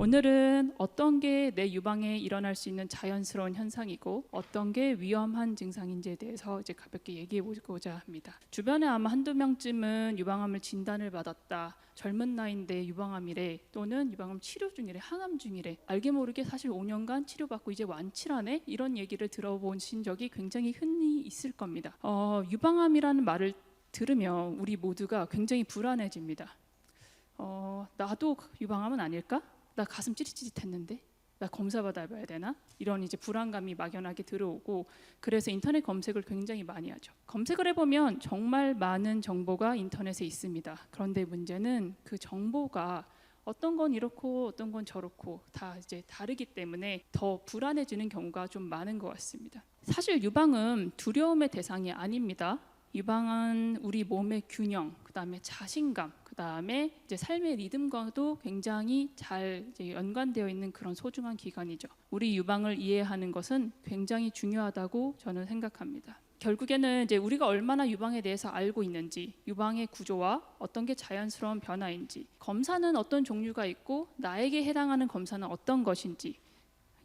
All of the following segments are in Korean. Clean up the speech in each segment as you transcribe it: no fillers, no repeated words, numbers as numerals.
오늘은 어떤 게 내 유방에 일어날 수 있는 자연스러운 현상이고 어떤 게 위험한 증상인지에 대해서 이제 가볍게 얘기해 보고자 합니다. 주변에 아마 한두 명쯤은 유방암을 진단을 받았다, 젊은 나이인데 유방암이래, 또는 유방암 치료 중이래, 항암 중이래, 알게 모르게 사실 5년간 치료받고 이제 완치라네, 이런 얘기를 들어보신 적이 굉장히 흔히 있을 겁니다. 유방암이라는 말을 들으면 우리 모두가 굉장히 불안해집니다. 나도 유방암은 아닐까? 나 가슴 찌릿찌릿했는데 나 검사 받아봐야 되나? 이런 이제 불안감이 막연하게 들어오고, 그래서 인터넷 검색을 굉장히 많이 하죠. 검색을 해보면 정말 많은 정보가 인터넷에 있습니다. 그런데 문제는 그 정보가 어떤 건 이렇고 어떤 건 저렇고 다 이제 다르기 때문에 더 불안해지는 경우가 좀 많은 것 같습니다. 사실 유방은 두려움의 대상이 아닙니다. 유방은 우리 몸의 균형, 그다음에 자신감, 그다음에 이제 삶의 리듬과도 굉장히 잘 이제 연관되어 있는 그런 소중한 기관이죠. 우리 유방을 이해하는 것은 굉장히 중요하다고 저는 생각합니다. 결국에는 이제 우리가 얼마나 유방에 대해서 알고 있는지, 유방의 구조와 어떤 게 자연스러운 변화인지, 검사는 어떤 종류가 있고 나에게 해당하는 검사는 어떤 것인지,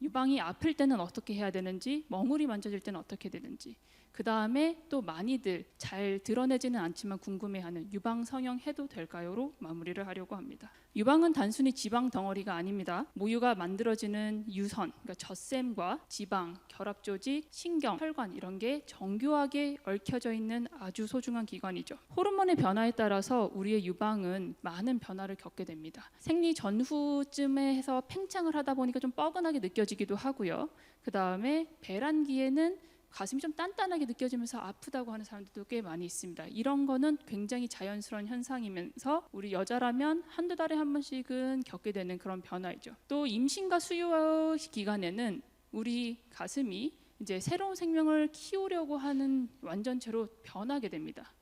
유방이 아플 때는 어떻게 해야 되는지, 멍울이 만져질 때는 어떻게 되는지, 그 다음에 또 많이들 잘 드러내지는 않지만 궁금해하는 유방 성형해도 될까요?로 마무리를 하려고 합니다. 유방은 단순히 지방 덩어리가 아닙니다. 모유가 만들어지는 유선, 그러니까 젖샘과 지방, 결합 조직, 신경, 혈관, 이런 게 정교하게 얽혀져 있는 아주 소중한 기관이죠. 호르몬의 변화에 따라서 우리의 유방은 많은 변화를 겪게 됩니다. 생리 전후쯤에 해서 팽창을 하다 보니까 좀 뻐근하게 느껴지기도 하고요. 그 다음에 배란기에는 가슴이 좀 단단하게 느껴지면서 아프다고 하는 사람들도 꽤 많이 있습니다. 이런 거는 굉장히 자연스러운 현상이면서 우리 여자라면 한두 달에 한 번씩은 겪게 되는 그런 변화이죠. 또 임신과 수유 기간에는 우리 가슴이 이제 새로운 생명을 키우려고 하는 완전체로 변하게 됩니다.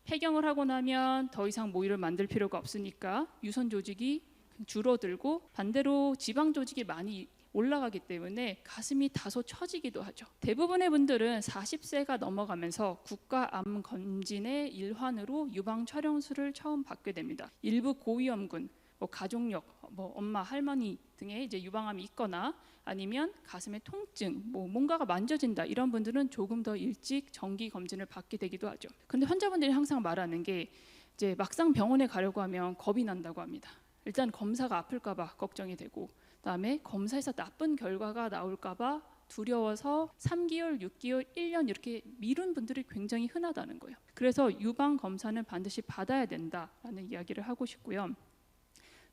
폐경을 하고 나면 더 이상 모유를 만들 필요가 없으니까 유선 조직이 줄어들고, 반대로 지방 조직이 많이 올라가기 때문에 가슴이 다소 처지기도 하죠. 대부분의 분들은 40세가 넘어가면서 국가암 검진의 일환으로 유방 촬영술을 처음 받게 됩니다. 일부 고위험군, 가족력, 엄마, 할머니 등의 이제 유방암이 있거나 아니면 가슴의 통증, 뭔가가 만져진다, 이런 분들은 조금 더 일찍 정기 검진을 받게 되기도 하죠. 근데 환자분들이 항상 말하는 게 이제 막상 병원에 가려고 하면 겁이 난다고 합니다. 일단 검사가 아플까봐 걱정이 되고, 그다음에 검사에서 나쁜 결과가 나올까봐 두려워서 3개월, 6개월, 1년 이렇게 미룬 분들이 굉장히 흔하다는 거예요. 그래서 유방 검사는 반드시 받아야 된다라는 이야기를 하고 싶고요.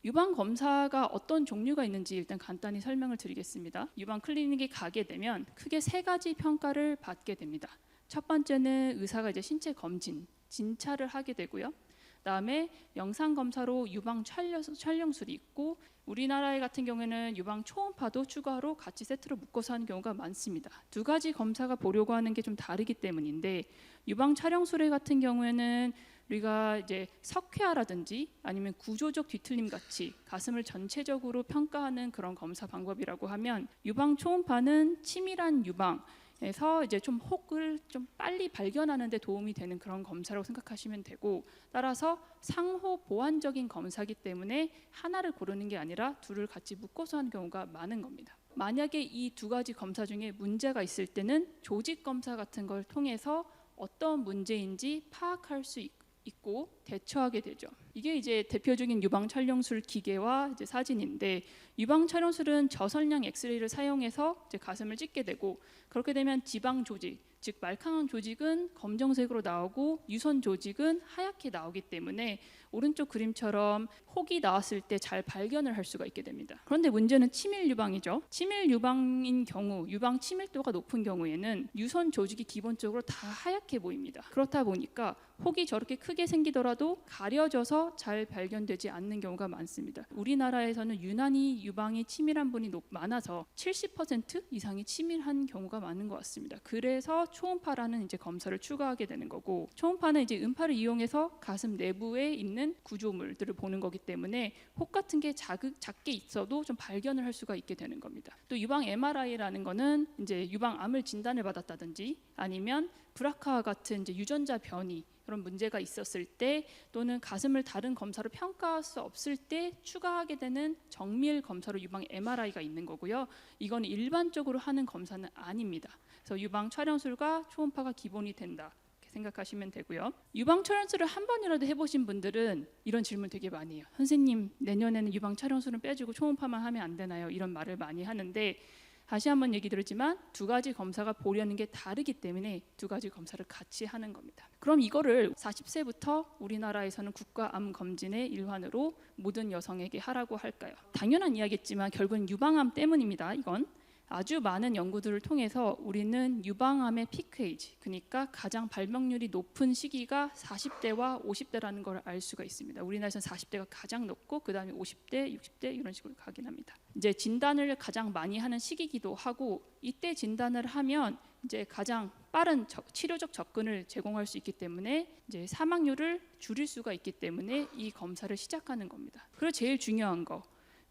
유방 검사가 어떤 종류가 있는지 일단 간단히 설명을 드리겠습니다. 유방 클리닉에 가게 되면 크게 3가지 평가를 받게 됩니다. 첫 번째는 의사가 이제 신체 검진, 진찰을 하게 되고요. 그다음에 영상 검사로 유방 촬영술이 있고, 우리나라 같은 경우에는 유방 초음파도 추가로 같이 세트로 묶어서 하는 경우가 많습니다. 2가지 검사가 보려고 하는 게 좀 다르기 때문인데, 유방 촬영술 같은 경우에는 우리가 이제 석회화라든지 아니면 구조적 뒤틀림 같이 가슴을 전체적으로 평가하는 그런 검사 방법이라고 하면, 유방 초음파는 치밀한 유방 에서 이제 좀 혹을 좀 빨리 발견하는 데 도움이 되는 그런 검사라고 생각하시면 되고, 따라서 상호 보완적인 검사이기 때문에 하나를 고르는 게 아니라 둘을 같이 묶어서 하는 경우가 많은 겁니다. 만약에 이 2가지 검사 중에 문제가 있을 때는 조직 검사 같은 걸 통해서 어떤 문제인지 파악할 수 있고 대처하게 되죠. 이게 이제 대표적인 유방 촬영술 기계와 이제 사진인데, 유방 촬영술은 저선량 엑스레이를 사용해서 이제 가슴을 찍게 되고, 그렇게 되면 지방 조직, 즉 말캉한 조직은 검정색으로 나오고 유선 조직은 하얗게 나오기 때문에 오른쪽 그림처럼 혹이 나왔을 때 잘 발견을 할 수가 있게 됩니다. 그런데 문제는 치밀 유방이죠. 치밀 유방인 경우, 유방 치밀도가 높은 경우에는 유선 조직이 기본적으로 다 하얗게 보입니다. 그렇다 보니까 혹이 저렇게 크게 생기더라도 가려져서 잘 발견되지 않는 경우가 많습니다. 우리나라에서는 유난히 유방이 치밀한 분이 많아서 70% 이상이 치밀한 경우가 많은 것 같습니다. 그래서 초음파라는 이제 검사를 추가하게 되는 거고, 초음파는 이제 음파를 이용해서 가슴 내부에 있는 구조물들을 보는 거기 때문에 혹 같은 게 작게 있어도 좀 발견을 할 수가 있게 되는 겁니다. 또 유방 MRI라는 거는 이제 유방암을 진단을 받았다든지 아니면 브라카 같은 이제 유전자 변이, 그런 문제가 있었을 때 또는 가슴을 다른 검사로 평가할 수 없을 때 추가하게 되는 정밀 검사로 유방 MRI가 있는 거고요. 이건 일반적으로 하는 검사는 아닙니다. 그래서 유방 촬영술과 초음파가 기본이 된다. 생각하시면 되고요. 유방 촬영술을 한 번이라도 해보신 분들은 이런 질문 되게 많이 해요. 선생님, 내년에는 유방 촬영술은 빼주고 초음파만 하면 안 되나요? 이런 말을 많이 하는데 다시 한번 얘기 드리지만 두 가지 검사가 보려는 게 다르기 때문에 두 가지 검사를 같이 하는 겁니다. 그럼 이거를 40세부터 우리나라에서는 국가암 검진의 일환으로 모든 여성에게 하라고 할까요? 당연한 이야기겠지만 결국은 유방암 때문입니다. 이건 아주 많은 연구들을 통해서 우리는 유방암의 피크 에이지, 그러니까 가장 발병률이 높은 시기가 40대와 50대라는 걸 알 수가 있습니다. 우리나라에서는 40대가 가장 높고 그 다음에 50대, 60대 이런 식으로 가긴 합니다. 이제 진단을 가장 많이 하는 시기이기도 하고 이때 진단을 하면 이제 가장 빠른 치료적 접근을 제공할 수 있기 때문에 이제 사망률을 줄일 수가 있기 때문에 이 검사를 시작하는 겁니다. 그리고 제일 중요한 거.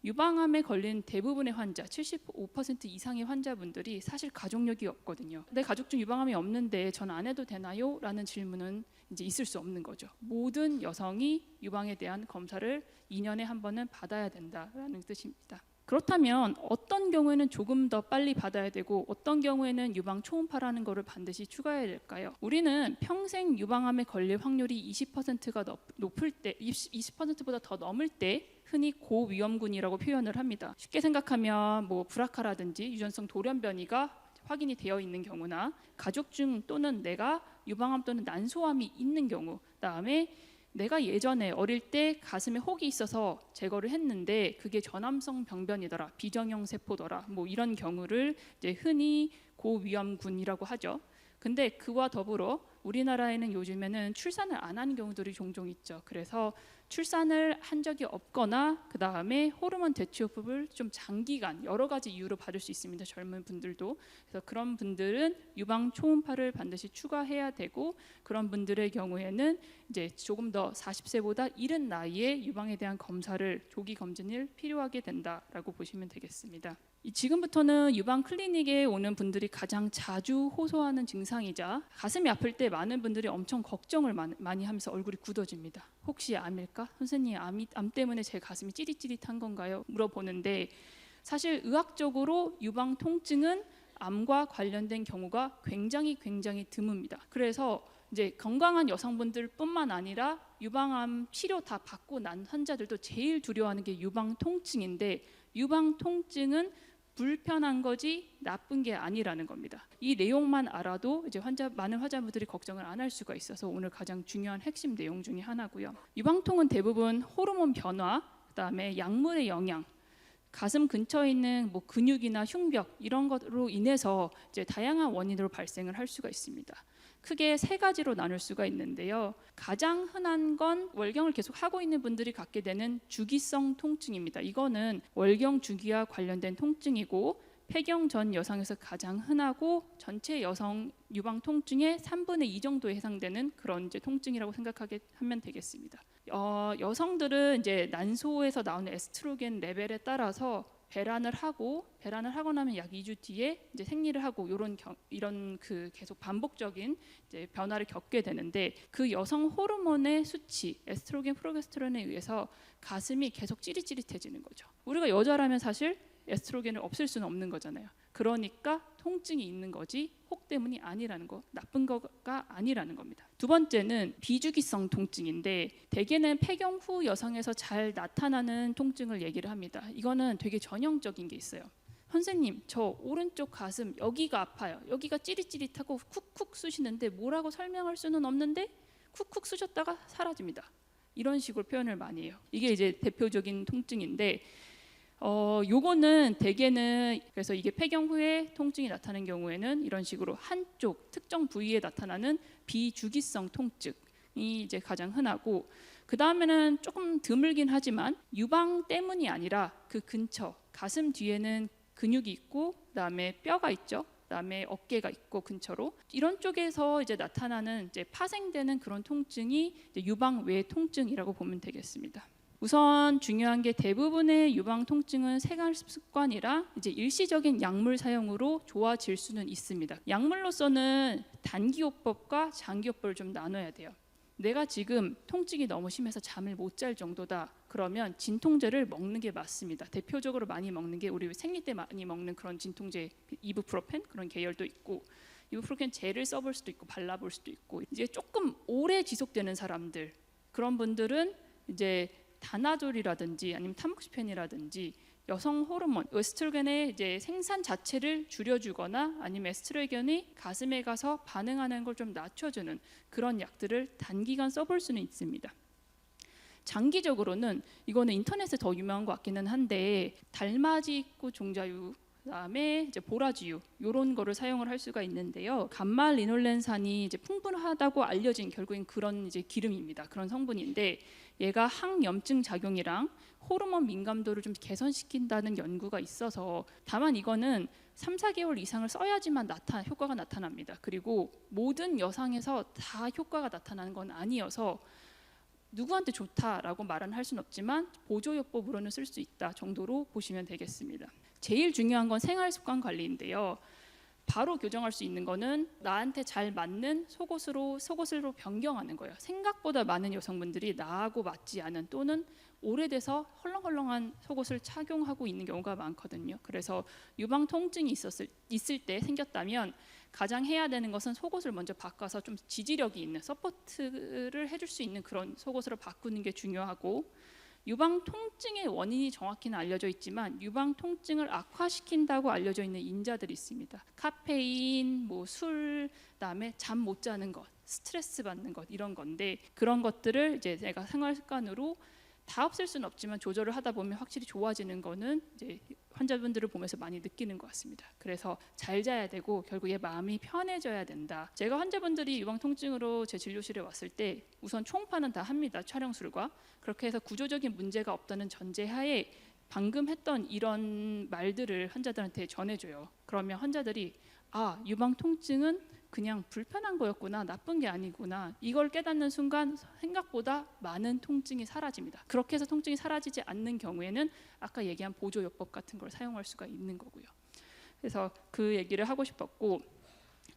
유방암에 걸린 대부분의 환자, 75% 이상의 환자분들이 사실 가족력이 없거든요. 내 가족 중 유방암이 없는데 전 안 해도 되나요? 라는 질문은 이제 있을 수 없는 거죠. 모든 여성이 유방에 대한 검사를 2년에 한 번은 받아야 된다라는 뜻입니다. 그렇다면 어떤 경우에는 조금 더 빨리 받아야 되고 어떤 경우에는 유방 초음파라는 거를 반드시 추가해야 될까요? 우리는 평생 유방암에 걸릴 확률이 20%가 높을 때, 20%보다 더 넘을 때 흔히 고위험군이라고 표현을 합니다. 쉽게 생각하면 뭐 브라카라든지 유전성 돌연변이가 확인이 되어 있는 경우나 가족 중 또는 내가 유방암 또는 난소암이 있는 경우, 그다음에 내가 예전에 어릴 때 가슴에 혹이 있어서 제거를 했는데 그게 전암성 병변이더라, 비정형 세포더라, 뭐 이런 경우를 이제 흔히 고위험군이라고 하죠. 근데 그와 더불어 우리나라에는 요즘에는 출산을 안 하는 경우들이 종종 있죠. 그래서 출산을 한 적이 없거나 그 다음에 호르몬 대치호흡을 좀 장기간 여러 가지 이유로 받을 수 있습니다. 젊은 분들도. 그래서 그런 분들은 유방 초음파를 반드시 추가해야 되고 그런 분들의 경우에는 이제 조금 더 40세보다 이른 나이에 유방에 대한 검사를 조기 검진을 필요하게 된다라고 보시면 되겠습니다. 지금부터는 유방 클리닉에 오는 분들이 가장 자주 호소하는 증상이자 가슴이 아플 때 많은 분들이 엄청 걱정을 많이 하면서 얼굴이 굳어집니다. 혹시 암일까? 선생님, 암 때문에 제 가슴이 찌릿찌릿한 건가요? 물어보는데 사실 의학적으로 유방 통증은 암과 관련된 경우가 굉장히 드뭅니다. 그래서 이제 건강한 여성분들뿐만 아니라 유방암 치료 다 받고 난 환자들도 제일 두려워하는 게 유방 통증인데 유방 통증은 불편한 거지 나쁜 게 아니라는 겁니다. 이 내용만 알아도 이제 많은 환자분들이 걱정을 안 할 수가 있어서 오늘 가장 중요한 핵심 내용 중에 하나고요. 유방통은 대부분 호르몬 변화, 그다음에 약물의 영향, 가슴 근처에 있는 뭐 근육이나 흉벽 이런 것으로 인해서 이제 다양한 원인으로 발생을 할 수가 있습니다. 크게 세 가지로 나눌 수가 있는데요. 가장 흔한 건 월경을 계속 하고 있는 분들이 갖게 되는 주기성 통증입니다. 이거는 월경 주기와 관련된 통증이고 폐경 전 여성에서 가장 흔하고 전체 여성 유방 통증의 3분의 2 정도에 해당되는 그런 이제 통증이라고 생각하면 되겠습니다. 여성들은 이제 난소에서 나오는 에스트로겐 레벨에 따라서 배란을 하고 나면 약 2주 뒤에 이제 생리를 하고 이런 그 계속 반복적인 이제 변화를 겪게 되는데 그 여성 호르몬의 수치 에스트로겐, 프로게스테론에 의해서 가슴이 계속 찌릿찌릿해지는 거죠. 우리가 여자라면 사실 에스트로겐을 없앨 수는 없는 거잖아요. 그러니까 통증이 있는 거지 혹 때문이 아니라는 거, 나쁜 거가 아니라는 겁니다. 두 번째는 비주기성 통증인데 대개는 폐경 후 여성에서 잘 나타나는 통증을 얘기를 합니다. 이거는 되게 전형적인 게 있어요. 선생님, 저 오른쪽 가슴 여기가 아파요. 여기가 찌릿찌릿하고 쿡쿡 쑤시는데 뭐라고 설명할 수는 없는데 쿡쿡 쑤셨다가 사라집니다. 이런 식으로 표현을 많이 해요. 이게 이제 대표적인 통증인데 요거는 대개는 그래서 이게 폐경 후에 통증이 나타나는 경우에는 이런 식으로 한쪽 특정 부위에 나타나는 비주기성 통증이 이제 가장 흔하고 그 다음에는 조금 드물긴 하지만 유방 때문이 아니라 그 근처 가슴 뒤에는 근육이 있고 그다음에 뼈가 있죠. 그다음에 어깨가 있고 근처로 이런 쪽에서 이제 나타나는 이제 파생되는 그런 통증이 이제 유방 외 통증이라고 보면 되겠습니다. 우선 중요한 게 대부분의 유방 통증은 생활 습관이라 이제 일시적인 약물 사용으로 좋아질 수는 있습니다. 약물로서는 단기요법과 장기요법을 좀 나눠야 돼요. 내가 지금 통증이 너무 심해서 잠을 못 잘 정도다. 그러면 진통제를 먹는 게 맞습니다. 대표적으로 많이 먹는 게 우리 생리 때 많이 먹는 그런 진통제, 이부프로펜 그런 계열도 있고, 이부프로펜 젤을 써볼 수도 있고 발라볼 수도 있고, 이제 조금 오래 지속되는 사람들, 그런 분들은 이제 다나졸이라든지 아니면 타모xi펜이라든지 여성 호르몬 에스트로겐의 이제 생산 자체를 줄여주거나 아니면 에스트로겐이 가슴에 가서 반응하는 걸 좀 낮춰주는 그런 약들을 단기간 써볼 수는 있습니다. 장기적으로는 이거는 인터넷에 더 유명한 것 같기는 한데 달마지구 종자유 그다음에 이제 보라지유 이런 거를 사용을 할 수가 있는데요. 감마 리놀렌산이 이제 풍부하다고 알려진 결국엔 그런 이제 기름입니다. 그런 성분인데 얘가 항염증 작용이랑 호르몬 민감도를 좀 개선시킨다는 연구가 있어서, 다만 이거는 3, 4개월 이상을 써야지만 효과가 나타납니다. 그리고 모든 여성에서 다 효과가 나타나는 건 아니어서 누구한테 좋다라고 말은 할 수는 없지만 보조요법으로는 쓸 수 있다 정도로 보시면 되겠습니다. 제일 중요한 건 생활습관 관리인데요. 바로 교정할 수 있는 거는 나한테 잘 맞는 속옷으로 변경하는 거예요. 생각보다 많은 여성분들이 나하고 맞지 않은 또는 오래돼서 헐렁헐렁한 속옷을 착용하고 있는 경우가 많거든요. 그래서 유방 통증이 있을 때 생겼다면 가장 해야 되는 것은 속옷을 먼저 바꿔서 좀 지지력이 있는 서포트를 해줄 수 있는 그런 속옷으로 바꾸는 게 중요하고, 유방 통증의 원인이 정확히는 알려져 있지만 유방 통증을 악화시킨다고 알려져 있는 인자들이 있습니다. 카페인, 술, 그다음에 잠 못 자는 것, 스트레스 받는 것 이런 건데, 그런 것들을 이제 내가 생활 습관으로 다 없앨 수는 없지만 조절을 하다 보면 확실히 좋아지는 거는 이제 환자분들을 보면서 많이 느끼는 것 같습니다. 그래서 잘 자야 되고 결국에 마음이 편해져야 된다. 제가 환자분들이 유방 통증으로 제 진료실에 왔을 때 우선 초음파는 다 합니다. 촬영술과. 그렇게 해서 구조적인 문제가 없다는 전제하에 방금 했던 이런 말들을 환자들한테 전해줘요. 그러면 환자들이 유방 통증은 그냥 불편한 거였구나, 나쁜 게 아니구나, 이걸 깨닫는 순간 생각보다 많은 통증이 사라집니다. 그렇게 해서 통증이 사라지지 않는 경우에는 아까 얘기한 보조요법 같은 걸 사용할 수가 있는 거고요. 그래서 그 얘기를 하고 싶었고,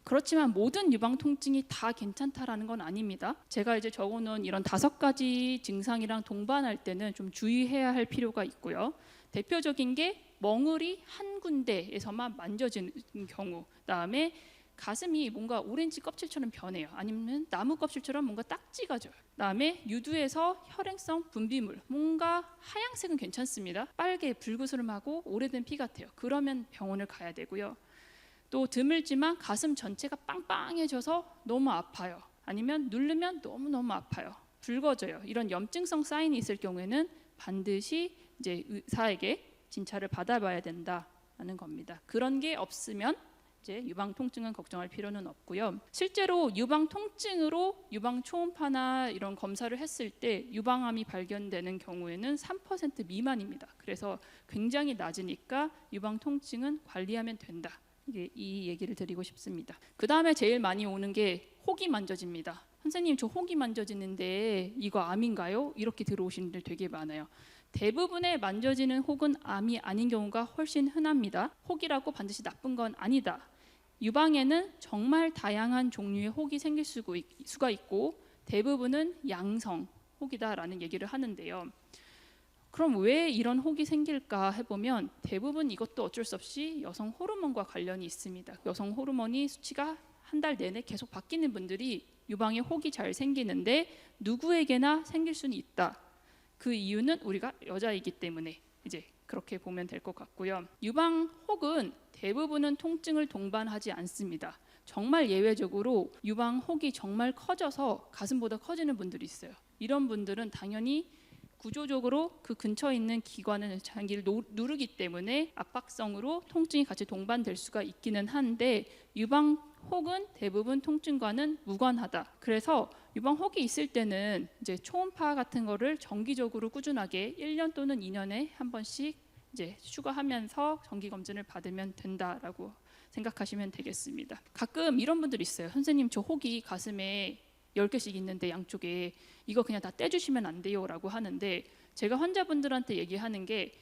그렇지만 모든 유방 통증이 다 괜찮다라는 건 아닙니다. 제가 이제 적어놓은 이런 5가지 증상이랑 동반할 때는 좀 주의해야 할 필요가 있고요. 대표적인 게 멍울이 한 군데에서만 만져지는 경우, 그다음에 가슴이 뭔가 오렌지 껍질처럼 변해요. 아니면 나무 껍질처럼 뭔가 딱지가 져요. 그다음에 유두에서 혈행성 분비물, 뭔가 하얀색은 괜찮습니다. 빨개 불그스름하고 오래된 피 같아요. 그러면 병원을 가야 되고요. 또 드물지만 가슴 전체가 빵빵해져서 너무 아파요. 아니면 누르면 너무너무 아파요. 붉어져요. 이런 염증성 사인이 있을 경우에는 반드시 이제 의사에게 진찰을 받아봐야 된다는 겁니다. 그런 게 없으면 이제 유방 통증은 걱정할 필요는 없고요. 실제로 유방 통증으로 유방 초음파나 이런 검사를 했을 때 유방암이 발견되는 경우에는 3% 미만입니다. 그래서 굉장히 낮으니까 유방 통증은 관리하면 된다. 이 얘기를 드리고 싶습니다. 그 다음에 제일 많이 오는 게 혹이 만져집니다. 선생님, 저 혹이 만져지는데 이거 암인가요? 이렇게 들어오시는 분들 되게 많아요. 대부분의 만져지는 혹은 암이 아닌 경우가 훨씬 흔합니다. 혹이라고 반드시 나쁜 건 아니다. 유방에는 정말 다양한 종류의 혹이 생길 수가 있고 대부분은 양성 혹이다라는 얘기를 하는데요. 그럼 왜 이런 혹이 생길까 해보면 대부분 이것도 어쩔 수 없이 여성 호르몬과 관련이 있습니다. 여성 호르몬이 수치가 한 달 내내 계속 바뀌는 분들이 유방에 혹이 잘 생기는데 누구에게나 생길 수는 있다. 그 이유는 우리가 여자이기 때문에 이제 그렇게 보면 될 것 같고요. 유방 혹은 대부분은 통증을 동반하지 않습니다. 정말 예외적으로 유방 혹이 정말 커져서 가슴보다 커지는 분들이 있어요. 이런 분들은 당연히 구조적으로 그 근처에 있는 기관을 장기를 누르기 때문에 압박성으로 통증이 같이 동반될 수가 있기는 한데 유방 혹은 대부분 통증과는 무관하다. 그래서 유방 혹이 있을 때는 이제 초음파 같은 거를 정기적으로 꾸준하게 1년 또는 2년에 한 번씩 이제 추가하면서 정기 검진을 받으면 된다라고 생각하시면 되겠습니다. 가끔 이런 분들이 있어요. 선생님, 저 혹이 가슴에 10개씩 있는데 양쪽에 이거 그냥 다 떼주시면 안 돼요 라고 하는데, 제가 환자분들한테 얘기하는 게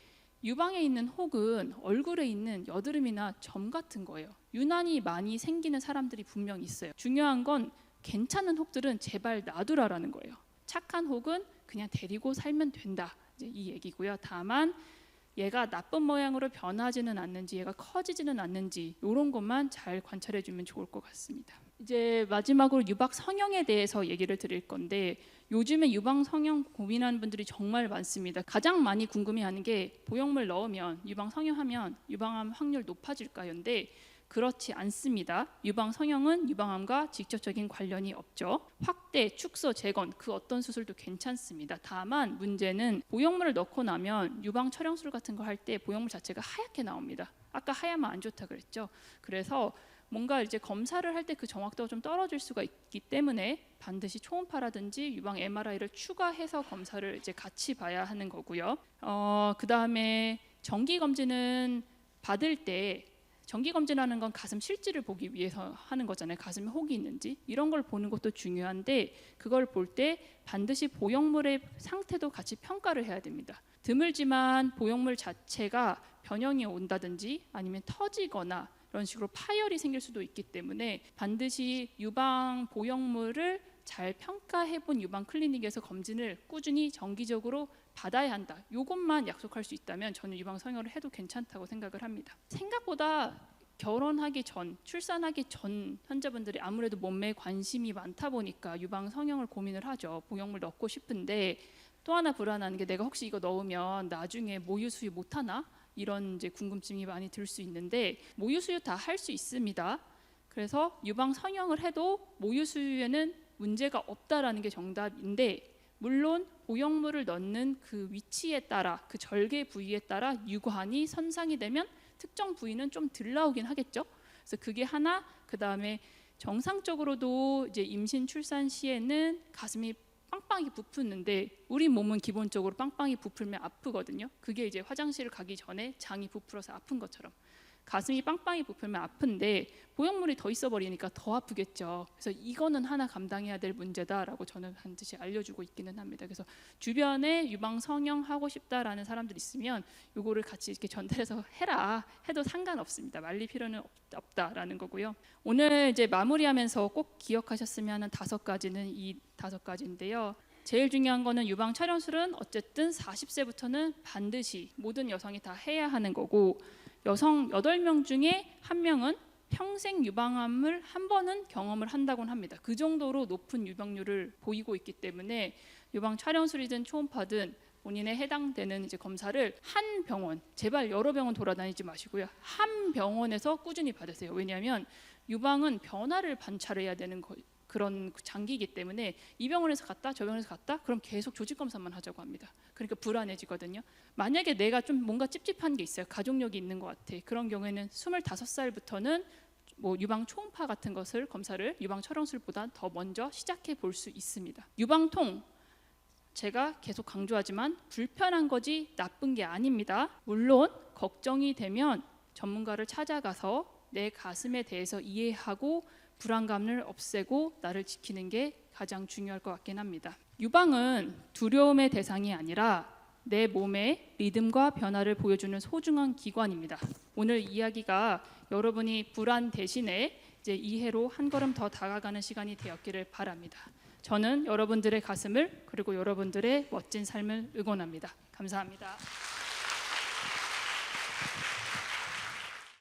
유방에 있는 혹은 얼굴에 있는 여드름이나 점 같은 거예요. 유난히 많이 생기는 사람들이 분명 있어요. 중요한 건 괜찮은 혹들은 제발 놔두라라는 거예요. 착한 혹은 그냥 데리고 살면 된다. 이제 이 얘기고요. 다만 얘가 나쁜 모양으로 변하지는 않는지, 얘가 커지지는 않는지 이런 것만 잘 관찰해 주면 좋을 것 같습니다. 이제 마지막으로 유방 성형에 대해서 얘기를 드릴 건데, 요즘에 유방 성형 고민하는 분들이 정말 많습니다. 가장 많이 궁금해하는 게 보형물 넣으면 유방 성형하면 유방암 확률 높아질까요인데 그렇지 않습니다. 유방 성형은 유방암과 직접적인 관련이 없죠. 확대, 축소, 재건 그 어떤 수술도 괜찮습니다. 다만 문제는 보형물을 넣고 나면 유방 촬영술 같은 거 할 때 보형물 자체가 하얗게 나옵니다. 아까 하얗면 안 좋다 그랬죠. 그래서 뭔가 이제 검사를 할 때 그 정확도가 좀 떨어질 수가 있기 때문에 반드시 초음파라든지 유방 MRI를 추가해서 검사를 이제 같이 봐야 하는 거고요. 그 다음에 정기 검진은 받을 때, 정기 검진하는 건 가슴 실질을 보기 위해서 하는 거잖아요. 가슴에 혹이 있는지 이런 걸 보는 것도 중요한데, 그걸 볼 때 반드시 보형물의 상태도 같이 평가를 해야 됩니다. 드물지만 보형물 자체가 변형이 온다든지 아니면 터지거나 이런 식으로 파열이 생길 수도 있기 때문에 반드시 유방 보형물을 잘 평가해 본 유방 클리닉에서 검진을 꾸준히 정기적으로 받아야 한다. 이것만 약속할 수 있다면 저는 유방 성형을 해도 괜찮다고 생각을 합니다. 생각보다 결혼하기 전, 출산하기 전 환자분들이 아무래도 몸매에 관심이 많다 보니까 유방 성형을 고민을 하죠. 보형물 넣고 싶은데 또 하나 불안한 게, 내가 혹시 이거 넣으면 나중에 모유 수유 못 하나? 이런 이제 궁금증이 많이 들 수 있는데, 모유 수유 다 할 수 있습니다. 그래서 유방 성형을 해도 모유 수유에는 문제가 없다라는 게 정답인데, 물론 보형물을 넣는 그 위치에 따라, 그 절개 부위에 따라 유관이 손상이 되면 특정 부위는 좀 덜 나오긴 하겠죠. 그래서 그게 하나. 그 다음에 정상적으로도 이제 임신 출산 시에는 가슴이 빵빵히 부푸는데, 우리 몸은 기본적으로 빵빵히 부풀면 아프거든요. 그게 이제 화장실을 가기 전에 장이 부풀어서 아픈 것처럼 가슴이 빵빵히 부풀면 아픈데 보형물이 더 있어 버리니까 더 아프겠죠. 그래서 이거는 하나 감당해야 될 문제다라고 저는 반드시 알려주고 있기는 합니다. 그래서 주변에 유방 성형 하고 싶다라는 사람들 있으면 이거를 같이 이렇게 전달해서 해라 해도 상관없습니다. 말릴 필요는 없다라는 거고요. 오늘 이제 마무리하면서 꼭 기억하셨으면 하는 5가지는 이 5가지인데요. 제일 중요한 거는 유방 촬영술은 어쨌든 40세부터는 반드시 모든 여성이 다 해야 하는 거고, 여성 8명 중에 1명은 평생 유방암을 한 번은 경험을 한다곤 합니다. 그 정도로 높은 유병률을 보이고 있기 때문에 유방 촬영술이든 초음파든 본인에 해당되는 이제 검사를 한 병원, 제발 여러 병원 돌아다니지 마시고요. 한 병원에서 꾸준히 받으세요. 왜냐하면 유방은 변화를 관찰해야 되는 그런 장기이기 때문에 이 병원에서 갔다 저 병원에서 갔다 그럼 계속 조직 검사만 하자고 합니다. 그러니까 불안해지거든요. 만약에 내가 좀 뭔가 찝찝한 게 있어요. 가족력이 있는 것 같아. 그런 경우에는 25살부터는 뭐 유방 초음파 같은 것을 검사를 유방 촬영술보다 더 먼저 시작해 볼 수 있습니다. 유방통, 제가 계속 강조하지만 불편한 거지 나쁜 게 아닙니다. 물론 걱정이 되면 전문가를 찾아가서 내 가슴에 대해서 이해하고 불안감을 없애고 나를 지키는 게 가장 중요할 것 같긴 합니다. 유방은 두려움의 대상이 아니라 내 몸의 리듬과 변화를 보여주는 소중한 기관입니다. 오늘 이야기가 여러분이 불안 대신에 이제 이해로 한 걸음 더 다가가는 시간이 되었기를 바랍니다. 저는 여러분들의 가슴을 그리고 여러분들의 멋진 삶을 응원합니다. 감사합니다.